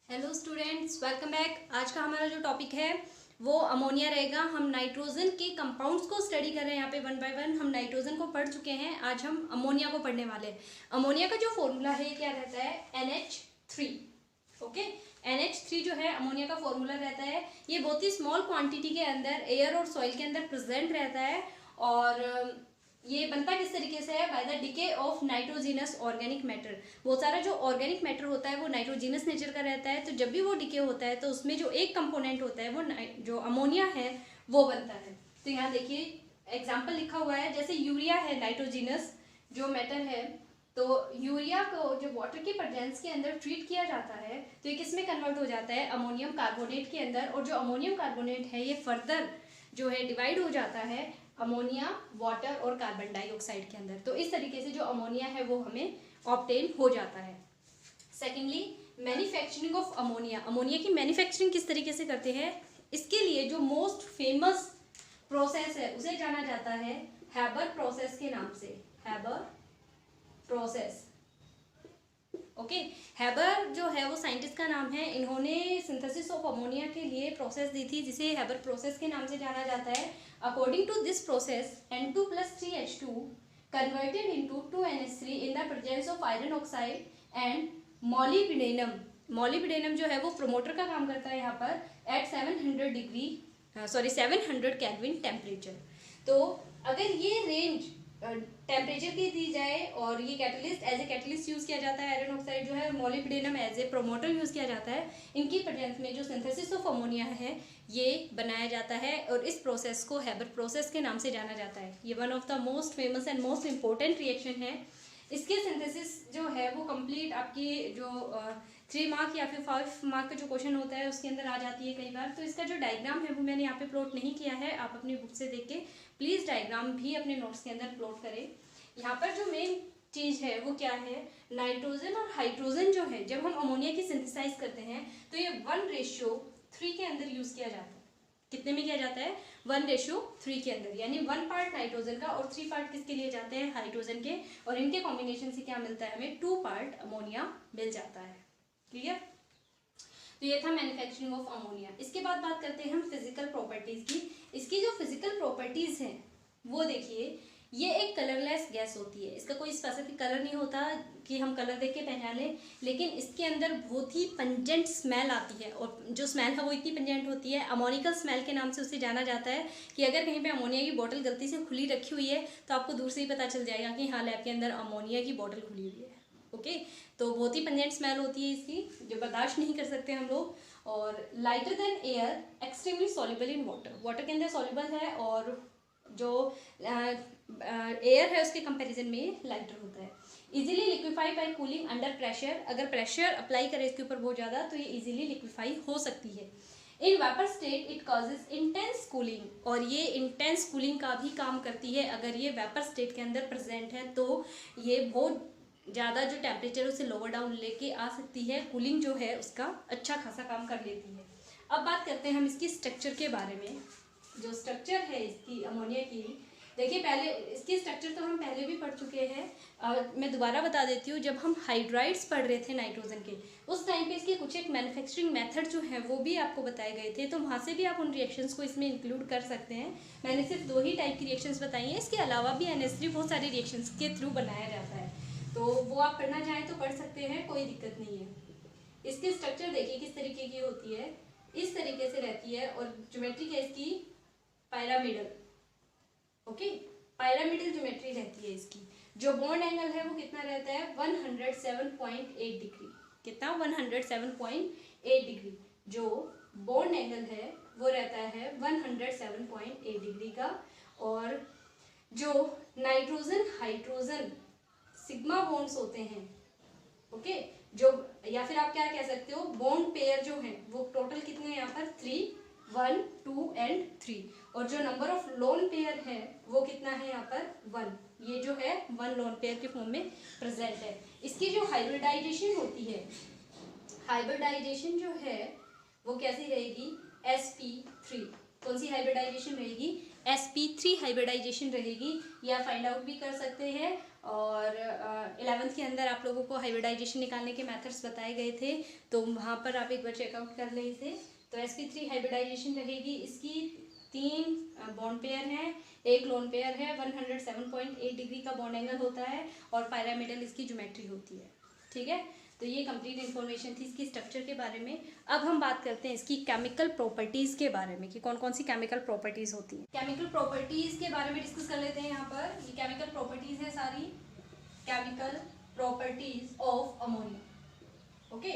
Hello students, welcome back. आज का हमारा जो टॉपिक है वो अमोनिया रहेगा। हम नाइट्रोजन के कंपाउंड्स को स्टडी कर रहे हैं यहाँ पे वन बाय वन। हम नाइट्रोजन को पढ़ चुके हैं, आज हम अमोनिया को पढ़ने वाले हैं। अमोनिया का जो फॉर्मूला है क्या रहता है? NH3। ओके, NH3 जो है अमोनिया का फॉर्मूला रहता है। ये बहुत ही स्मॉल क्वांटिटी के अंदर एयर और सॉइल के अंदर प्रेजेंट रहता है और ये बनता किस तरीके से है? By the decay of nitrogenous organic matter. बहुत सारा जो ऑर्गेनिक मैटर होता है वो नाइट्रोजिनस नेचर का रहता है, तो जब भी वो डिके होता है तो उसमें जो एक कंपोनेंट होता है वो जो अमोनिया है वो बनता है। तो यहाँ देखिए एग्जाम्पल लिखा हुआ है, जैसे यूरिया है नाइट्रोजिनस जो मैटर है, तो यूरिया को जब वाटर के प्रेजेंस के अंदर ट्रीट किया जाता है तो ये किस में कन्वर्ट हो जाता है? अमोनियम कार्बोनेट के अंदर। और जो अमोनियम कार्बोनेट है ये फर्दर जो है डिवाइड हो जाता है अमोनिया, वाटर और कार्बन डाइऑक्साइड के अंदर। तो इस तरीके से जो अमोनिया है वो हमें ऑब्टेन हो जाता है। Secondly, manufacturing of ammonia. Ammonia की मैन्युफैक्चरिंग किस तरीके से करते हैं? इसके लिए जो मोस्ट फेमस प्रोसेस है उसे जाना जाता है हैबर प्रोसेस के नाम से। Haber process. ओके, हैबर जो है वो साइंटिस्ट का नाम है। इन्होंने सिंथेसिस ऑफ अमोनिया के लिए प्रोसेस दी थी जिसे हैबर प्रोसेस के नाम से जाना जाता है। According to this process N2 + 3H2 converted into 2NH3 in the presence of iron oxide and molybdenum. Molybdenum जो है वो प्रोमोटर का काम करता है यहाँ पर एट 700 केल्विन टेम्परेचर। तो अगर ये रेंज टेम्परेचर की दी जाए और ये catalyst as a catalyst use किया जाता है, आयरन ऑक्साइड जो है molybdenum as a promoter use किया जाता है, इनकी प्रेजेंस में जो सिंथेसिस ऑफ अमोनिया है ये बनाया जाता है और इस प्रोसेस को हैबर प्रोसेस के नाम से जाना जाता है। ये one of the most famous and most important reaction है। इसके सिंथेसिस जो है वो कंप्लीट आपकी जो 3 मार्क या फिर 5 मार्क का जो क्वेश्चन होता है उसके अंदर आ जाती है कई बार। तो इसका जो डायग्राम है वो मैंने यहाँ पे प्लॉट नहीं किया है, आप अपनी बुक से देख के प्लीज़ डायग्राम भी अपने नोट्स के अंदर प्लॉट करें। यहाँ पर जो मेन चीज़ है वो क्या है? नाइट्रोजन और हाइड्रोजन जो है जब हम अमोनिया की सिंथेसाइज करते हैं तो ये 1:3 के अंदर यूज किया जाता है। कितने में किया जाता है? 1:3 के अंदर, यानी 1 पार्ट नाइट्रोजन का और 3 पार्ट किसके लिए जाते हैं? हाइड्रोजन के। और इनके कॉम्बिनेशन से क्या मिलता है? हमें 2 पार्ट अमोनिया मिल जाता है। क्लियर? तो ये था मैन्युफैक्चरिंग ऑफ अमोनिया। इसके बाद बात करते हैं हम फिजिकल प्रॉपर्टीज की। इसकी जो फिजिकल प्रॉपर्टीज हैं वो देखिए, ये एक कलरलेस गैस होती है। इसका कोई स्पेसिफिक कलर नहीं होता कि हम कलर देख के पहचान लें, लेकिन इसके अंदर बहुत ही पंजेंट स्मेल आती है और जो स्मेल है वो इतनी पंजेंट होती है, अमोनिकल स्मेल के नाम से उसे जाना जाता है कि अगर कहीं पे अमोनिया की बोतल गलती से खुली रखी हुई है तो आपको दूर से ही पता चल जाएगा कि हाँ लैब के अंदर अमोनिया की बोतल खुली हुई है। ओके, तो बहुत ही पंजेंट स्मेल होती है इसकी जो बर्दाश्त नहीं कर सकते हम लोग। और lighter than air, extremely soluble in water. Water के अंदर सॉल्युबल है और जो एयर है उसके कंपैरिजन में लाइटर होता है। Easily liquefy by cooling under pressure. अगर प्रेशर अप्लाई करें इसके ऊपर बहुत ज़्यादा तो ये इजीली लिक्विफाई हो सकती है। In vapour state it causes intense cooling, और ये इंटेंस कूलिंग का भी काम करती है। अगर ये वेपर स्टेट के अंदर प्रेजेंट है तो ये बहुत ज़्यादा जो टेम्परेचर उसे लोअर डाउन लेके आ सकती है। कूलिंग जो है उसका अच्छा खासा काम कर लेती है। अब बात करते हैं हम इसकी स्ट्रक्चर के बारे में। जो स्ट्रक्चर है इसकी अमोनिया की, देखिए पहले इसकी स्ट्रक्चर तो हम पहले भी पढ़ चुके हैं। मैं दोबारा बता देती हूँ, जब हम हाइड्राइड्स पढ़ रहे थे नाइट्रोजन के उस टाइम पे इसके कुछ एक मैन्युफैक्चरिंग मेथड जो है वो भी आपको बताए गए थे, तो वहाँ से भी आप उन रिएक्शंस को इसमें इंक्लूड कर सकते हैं। मैंने सिर्फ 2 ही टाइप की रिएक्शंस बताई हैं, इसके अलावा भी NH3 बहुत सारी रिएक्शंस के थ्रू बनाया जाता है, तो वो आप पढ़ना चाहें तो पढ़ सकते हैं, कोई दिक्कत नहीं है। इसकी स्ट्रक्चर देखिए किस तरीके की होती है, इस तरीके से रहती है और ज्योमेट्री है इसकी पिरामिडल। ओके, पिरामिडल ज्योमेट्री रहती है इसकी। जो बॉन्ड एंगल है वो कितना रहता है? 107.8 डिग्री। कितना? 107.8 डिग्री। जो बॉन्ड एंगल है वो रहता है 107.8 डिग्री का। और जो नाइट्रोजन हाइड्रोजन सिग्मा बॉन्ड्स होते हैं, ओके, जो या फिर आप क्या कह सकते हो, बॉन्ड पेयर जो है वो टोटल कितने हैं यहाँ पर? 3, 1, 2 एंड 3। और जो नंबर ऑफ लोन पेयर है वो कितना है यहाँ पर? 1। ये जो है 1 लोन पेयर के फॉर्म में प्रेजेंट है। इसकी जो हाइब्रिडाइजेशन होती है, हाइब्रिडाइजेशन जो है वो कैसी रहेगी? sp3। कौन सी हाइब्रिडाइजेशन रहेगी? sp3 हाइब्रिडाइजेशन रहेगी, या फाइंड आउट भी कर सकते हैं और 11th के अंदर आप लोगों को हाइब्रिडाइजेशन निकालने के मेथड्स बताए गए थे, तो वहाँ पर आप एक बार चेकआउट कर लें इसे। तो sp3 हाइब्रिडाइजेशन रहेगी, इसकी 3 बॉन्ड पेयर हैं, एक लोन पेयर है, 107.8 डिग्री का बॉन्ड एंगल होता है और पिरामिडल इसकी ज्योमेट्री होती है। ठीक है, तो ये कंप्लीट इन्फॉर्मेशन थी इसकी स्ट्रक्चर के बारे में। अब हम बात करते हैं इसकी केमिकल प्रॉपर्टीज़ के बारे में कि कौन कौन सी केमिकल प्रॉपर्टीज़ होती हैं। केमिकल प्रॉपर्टीज़ के बारे में डिस्कस कर लेते हैं। यहाँ पर ये केमिकल प्रॉपर्टीज़ है सारी, chemical properties of ammonia. Okay,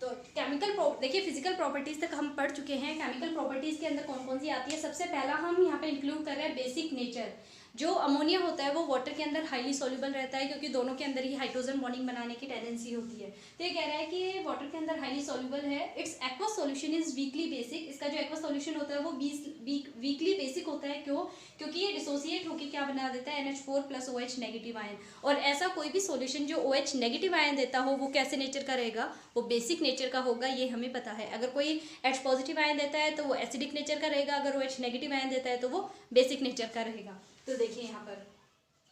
तो केमिकल देखिए फिजिकल प्रॉपर्टीज तक हम पढ़ चुके हैं, केमिकल प्रॉपर्टीज के अंदर कौन कौन सी आती है। सबसे पहला हम यहाँ पे इंक्लूड कर रहे हैं बेसिक नेचर। जो अमोनिया होता है वो वाटर के अंदर हाईली सॉल्युबल रहता है, क्योंकि दोनों के अंदर ही हाइड्रोजन बॉन्डिंग बनाने की टेंडेंसी होती है। तो ये कह रहा है कि वाटर के अंदर हाईली सॉल्युबल है। It's aqua solution is weekly basic. इसका जो एक्वा सॉल्यूशन होता है वो वीकली बेसिक होता है। क्यों? क्योंकि ये डिसोसिएट होकर क्या बना देता है, NH4 + OH नेगेटिव आयन। और ऐसा कोई भी सॉल्यूशन जो OH नेगेटिव आयन देता हो वो कैसे नेचर का रहेगा, वो बेसिक नेचर का होगा, ये हमें पता है। अगर कोई H पॉजिटिव आयन देता है तो वो एसिडिक नेचर का रहेगा, अगर OH नेगेटिव आयन देता है तो वो बेसिक नेचर का रहेगा। तो देखिए यहाँ पर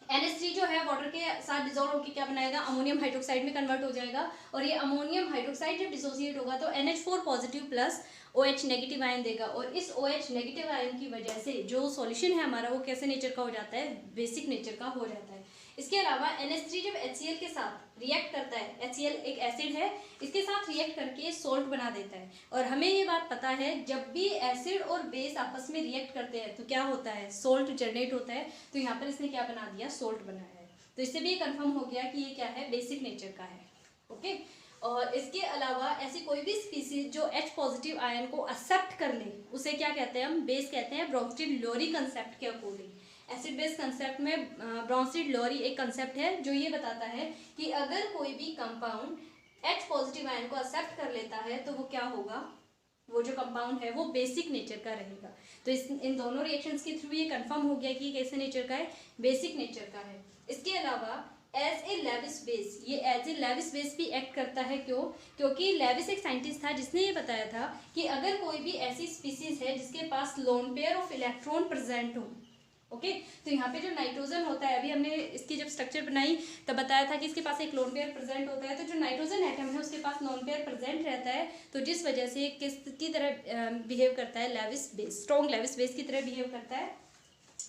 NH3 जो है वाटर के साथ डिजोल्व होकर क्या बनाएगा, अमोनियम हाइड्रोक्साइड में कन्वर्ट हो जाएगा। और ये अमोनियम हाइड्रोक्साइड जब डिसोसिएट होगा तो NH4 positive + OH negative ion देगा। और इस OH नेगेटिव आयन की वजह से जो सॉल्यूशन है हमारा वो कैसे नेचर का हो जाता है, बेसिक नेचर का हो जाता है। इसके अलावा NH3 जब HCl के साथ रिएक्ट करता है, HCl एक एसिड है, इसके साथ रिएक्ट करके सोल्ट बना देता है। और हमें ये बात पता है जब भी एसिड और बेस आपस में रिएक्ट करते हैं तो क्या होता है, सोल्ट जनरेट होता है। तो यहाँ पर इसने क्या बना दिया, सोल्ट बनाया है। तो इससे भी ये कंफर्म हो गया कि ये क्या है, बेसिक नेचर का है। ओके, और इसके अलावा ऐसी कोई भी स्पीसीज जो H पॉजिटिव आयन को एक्सेप्ट कर ले उसे क्या कहते हैं, हम बेस कहते हैं। ब्रोंस्टीड-लोरी कंसेप्ट के अकॉर्डिंग एसिड बेस कंसेप्ट में ब्रोंस्टीड-लोरी एक कंसेप्ट है जो ये बताता है कि अगर कोई भी कंपाउंड H पॉजिटिव आयन को एक्सेप्ट कर लेता है तो वो क्या होगा, वो जो कंपाउंड है वो बेसिक नेचर का रहेगा। तो इन दोनों रिएक्शंस के थ्रू ये कंफर्म हो गया कि ये कैसे नेचर का है, बेसिक नेचर का है। इसके अलावा एज ए लेविस बेस, ये एज ए लेविस बेस भी एक्ट करता है। क्यों? क्योंकि लेविस एक साइंटिस्ट था जिसने ये बताया था कि अगर कोई भी ऐसी स्पीसीज है जिसके पास lone pair of electron present हो, ओके, तो यहाँ पे जो नाइट्रोजन होता है, अभी हमने इसकी जब स्ट्रक्चर बनाई तब बताया था कि इसके पास एक लोन पेयर प्रेजेंट होता है। तो जो नाइट्रोजन एटम है उसके पास लोन पेयर प्रेजेंट रहता है, तो जिस वजह से किसकी तरह बिहेव करता है, Lewis base, strong Lewis base की तरह बिहेव करता है।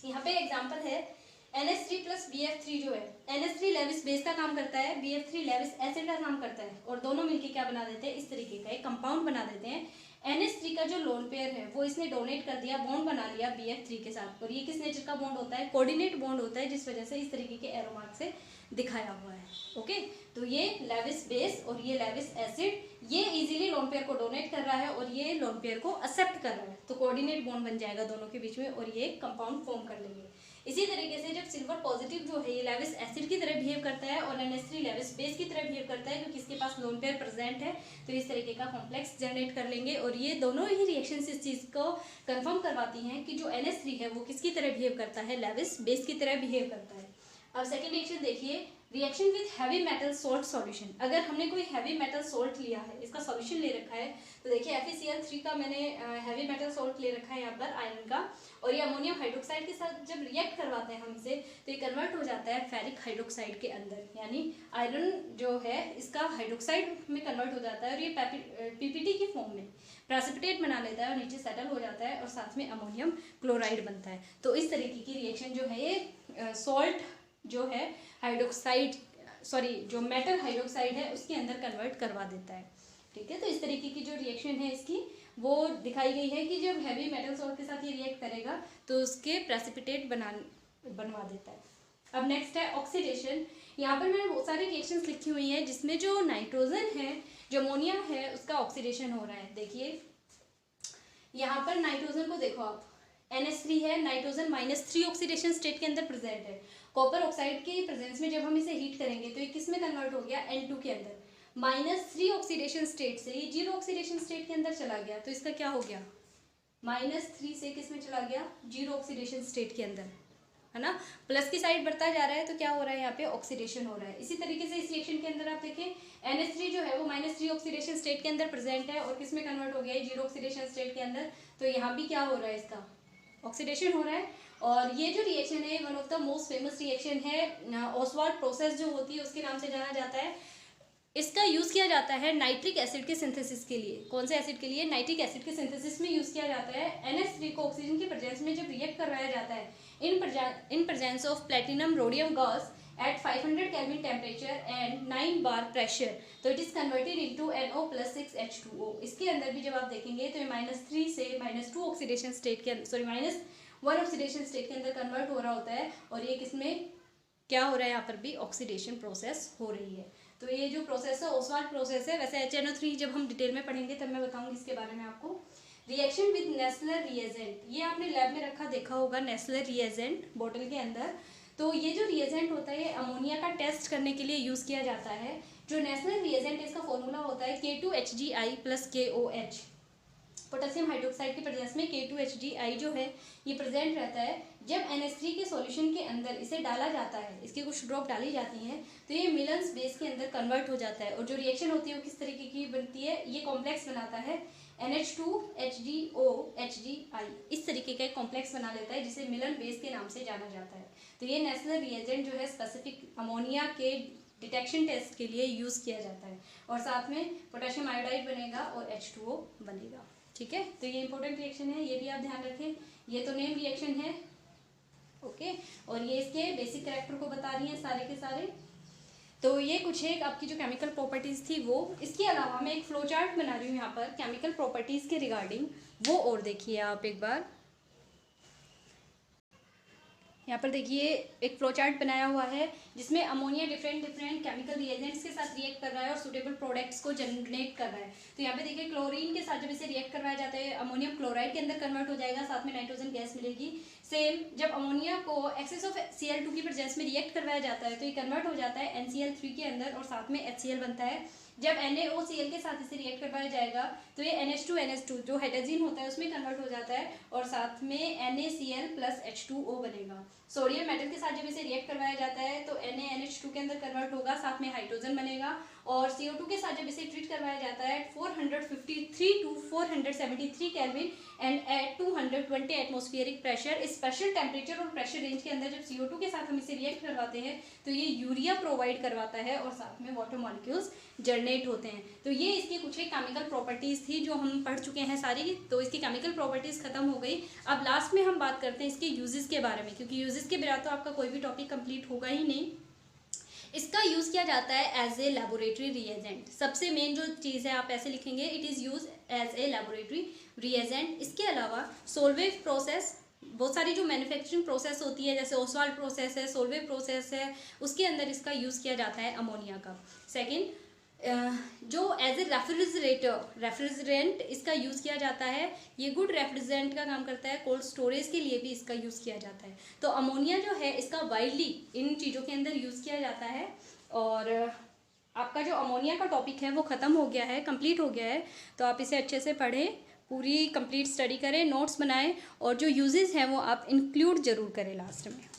यहाँ पे एग्जाम्पल है NH3 + BF3 जो है, NH3 लेविस बेस का काम करता है, BF3 लेविस एसिड का काम करता है, और दोनों मिलके क्या बना देते हैं, इस तरीके का एक कंपाउंड बना देते हैं। NH3 का जो लोन पेयर है वो इसने डोनेट कर दिया, बॉन्ड बना लिया BF3 के साथ। और ये किस नेचर का बॉन्ड होता है, कोऑर्डिनेट बॉन्ड होता है, जिस वजह से इस तरीके के एरो मार्क से दिखाया हुआ है। ओके, तो ये लेविस बेस और ये लेविस एसिड, ये इजीली लोन पेयर को डोनेट कर रहा है और ये लोन पेयर को एक्सेप्ट कर रहा है, तो कोऑर्डिनेट बॉन्ड बन जाएगा दोनों के बीच में और ये कंपाउंड फॉर्म कर लेंगे। इसी तरीके से जब सिल्वर पॉजिटिव जो है ये लेविस एसिड की तरह बिहेव करता है और NH3 लेविस बेस की तरह बिहेव करता है, क्योंकि इसके पास लोन पेयर प्रेजेंट है, तो इस तरीके का कॉम्प्लेक्स जनरेट कर लेंगे। और ये दोनों ही रिएक्शंस इस चीज को कंफर्म करवाती हैं कि जो NH3 है वो किसकी तरह बिहेव करता है, लेविस बेस की तरह बिहेव करता है। अब सेकेंड रिएक्शन देखिए, reaction with heavy metal salt solution. अगर हमने कोई हैवी मेटल सोल्ट लिया है, इसका सॉल्यूशन ले रखा है, तो देखिए FeCl3 का मैंने हैवी मेटल सोल्ट ले रखा है यहाँ पर आयरन का, और ये अमोनियम हाइड्रोक्साइड के साथ जब रिएक्ट करवाते हैं हम इसे तो ये कन्वर्ट हो जाता है फेरिक हाइड्रोक्साइड के अंदर, यानी आयरन जो है इसका हाइड्रोक्साइड में कन्वर्ट हो जाता है और ये PPT की फॉर्म में प्रेसिपिटेट बना लेता है और नीचे सेटल हो जाता है और साथ में अमोनियम क्लोराइड बनता है। तो इस तरीके की रिएक्शन जो है ये सॉल्ट जो है हाइड्रोक्साइड, सॉरी जो मेटल हाइड्रोक्साइड है उसके अंदर कन्वर्ट करवा देता है। ठीक है, तो इस तरीके की जो रिएक्शन है इसकी वो दिखाई गई है कि जब हैवी मेटल सॉल्ट के साथ ये रिएक्ट करेगा तो उसके प्रेसिपिटेट बनवा देता है। अब नेक्स्ट है ऑक्सीडेशन। यहाँ पर मैंने बहुत सारी रिएक्शंस लिखी हुई हैं जिसमें जो नाइट्रोजन है, जो अमोनिया है, उसका ऑक्सीडेशन हो रहा है। देखिए यहाँ पर नाइट्रोजन को देखो आप, NH3 है, नाइट्रोजन -3 ऑक्सीडेशन स्टेट के अंदर प्रेजेंट है। कॉपर ऑक्साइड के प्रेजेंस में जब हम इसे हीट करेंगे तो ये किस में कन्वर्ट हो गया, N2 के अंदर। -3 ऑक्सीडेशन स्टेट से ये 0 ऑक्सीडेशन स्टेट के अंदर चला गया, तो इसका क्या हो गया, -3 से किस में चला गया, 0 ऑक्सीडेशन स्टेट के अंदर, है ना। प्लस की साइड बढ़ता जा रहा है तो क्या हो रहा है, यहाँ पे ऑक्सीडेशन हो रहा है। इसी तरीके से इस रिएक्शन के अंदर आप देखें NH3 जो है वो -3 ऑक्सीडेशन स्टेट के अंदर प्रेजेंट है और किस में कन्वर्ट हो गया है, 0 ऑक्सीडेशन स्टेट के अंदर। तो यहाँ भी क्या हो रहा है, इसका ऑक्सीडेशन हो रहा है। और ये जो रिएक्शन है one of the most famous reaction है, ऑसवाल्ड प्रोसेस जो होती है उसके नाम से जाना जाता है। इसका यूज़ किया जाता है नाइट्रिक एसिड के सिंथेसिस के लिए। कौन से एसिड के लिए? नाइट्रिक एसिड के सिंथेसिस में यूज़ किया जाता है। NH3 को ऑक्सीजन की प्रेजेंस में जब रिएक्ट करवाया जाता है in presence of platinum rhodium gas at 500 Kelvin temperature and 9 bar pressure, तो it is converted into NO+6H2O। इसके अंदर भी जब आप देखेंगे तो ये -3 से -2 ऑक्सीडेशन स्टेट के -1 ऑक्सीडेशन स्टेट के अंदर कन्वर्ट हो रहा होता है, और ये किसमें क्या हो रहा है? यहाँ पर भी ऑक्सीडेशन प्रोसेस हो रही है। तो ये जो प्रोसेस है ऑसवाल्ड प्रोसेस है। वैसे HNO3 जब हम डिटेल में पढ़ेंगे तब मैं बताऊंगी इसके बारे में आपको। रिएक्शन विद नेस्लर रिएजेंट, ये आपने लैब में रखा देखा होगा नेस्लर रिएजेंट बोतल के अंदर। तो ये जो रिएजेंट होता है ये अमोनिया का टेस्ट करने के लिए यूज़ किया जाता है। जो नेस्लर रिएजेंट इसका फॉर्मूला होता है K2HgI + KOH। पोटेशियम हाइड्रोक्साइड की प्रेजेंस में K2HgI जो है ये प्रेजेंट रहता है। जब NH3 के सॉल्यूशन के अंदर इसे डाला जाता है, इसके कुछ ड्रॉप डाली जाती हैं, तो ये मिलन्स बेस के अंदर कन्वर्ट हो जाता है। और जो रिएक्शन होती है वो किस तरीके की बनती है? ये कॉम्प्लेक्स बनाता है NH2HgOHgI, इस तरीके का एक कॉम्प्लेक्स बना लेता है जिसे मिलन बेस के नाम से जाना जाता है। तो ये नेस्लर रिएजेंट जो है स्पेसिफिक अमोनिया के डिटेक्शन टेस्ट के लिए यूज़ किया जाता है। और साथ में पोटेशियम आयोडाइड बनेगा और H2O बनेगा। ठीक है, तो ये इंपॉर्टेंट रिएक्शन है, ये भी आप ध्यान रखें। ये तो नेम रिएक्शन है, ओके। और ये इसके बेसिक कैरेक्टर को बता रही हैं सारे के सारे। तो ये कुछ एक आपकी जो केमिकल प्रॉपर्टीज़ थी वो। इसके अलावा मैं एक फ्लो चार्ट बना रही हूँ यहाँ पर केमिकल प्रॉपर्टीज़ के रिगार्डिंग, वो और देखिए आप एक बार। यहाँ पर देखिए एक फ्लो चार्ट बनाया हुआ है जिसमें अमोनिया डिफरेंट केमिकल रिएजेंट्स के साथ रिएक्ट कर रहा है और सुटेबल प्रोडक्ट्स को जनरेट कर रहा है। तो यहाँ पे देखिए क्लोरीन के साथ जब इसे रिएक्ट करवाया जाता है अमोनियम क्लोराइड के अंदर कन्वर्ट हो जाएगा, साथ में नाइट्रोजन गैस मिलेगी। सेम जब अमोनिया को एक्सेस ऑफ Cl2 की प्रेजेंस में रिएक्ट करवाया जाता है तो ये कन्वर्ट हो जाता है NCl3 के अंदर और साथ में HCl बनता है। जब NaOCl के साथ इसे रिएक्ट करवाया जाएगा तो ये NH2 जो हाइड्रोजन होता है उसमें कन्वर्ट हो जाता है और साथ में NaCl + H2O बनेगा। सोडियम मेटल के साथ जब इसे रिएक्ट करवाया जाता है तो NaNH2 के अंदर कन्वर्ट होगा, साथ में हाइड्रोजन बनेगा। और CO2 के साथ जब इसे ट्रीट करवाया जाता है 453 to 473 kelvin and at 220 atmospheric pressure, special temperature और प्रेशर रेंज के अंदर जब CO2 के साथ हम इसे रिएक्ट करवाते हैं तो ये यूरिया प्रोवाइड करवाता है और साथ में वाटर मॉलिक्यूल्स जनरेट होते हैं। तो ये इसकी कुछ एक केमिकल प्रॉपर्टीज़ थी जो हम पढ़ चुके हैं सारी। तो इसकी केमिकल प्रॉपर्टीज़ खत्म हो गई। अब लास्ट में हम बात करते हैं इसके यूजेस के बारे में, क्योंकि यूजेस के बिना तो आपका कोई भी टॉपिक कंप्लीट होगा ही नहीं। इसका यूज़ किया जाता है एज ए लेबोरेटरी रिएजेंट। सबसे मेन जो चीज़ है आप ऐसे लिखेंगे, it is use as a laboratory reagent. इसके अलावा सोलवेव प्रोसेस, बहुत सारी जो मैन्युफैक्चरिंग प्रोसेस होती है जैसे ओसवाल्ड प्रोसेस है, सोलवेव प्रोसेस है, उसके अंदर इसका यूज़ किया जाता है अमोनिया का। सेकेंड, जो एज ए रेफ्रिजरेंट इसका यूज़ किया जाता है। ये गुड रेफ्रिजरेंट का काम करता है। कोल्ड स्टोरेज के लिए भी इसका यूज़ किया जाता है। तो अमोनिया जो है इसका वाइडली इन चीज़ों के अंदर यूज़ किया जाता है। और आपका जो अमोनिया का टॉपिक है वो ख़त्म हो गया है, कंप्लीट हो गया है। तो आप इसे अच्छे से पढ़ें, पूरी कंप्लीट स्टडी करें, नोट्स बनाएं और जो यूजेस हैं वो आप इंक्लूड ज़रूर करें लास्ट में।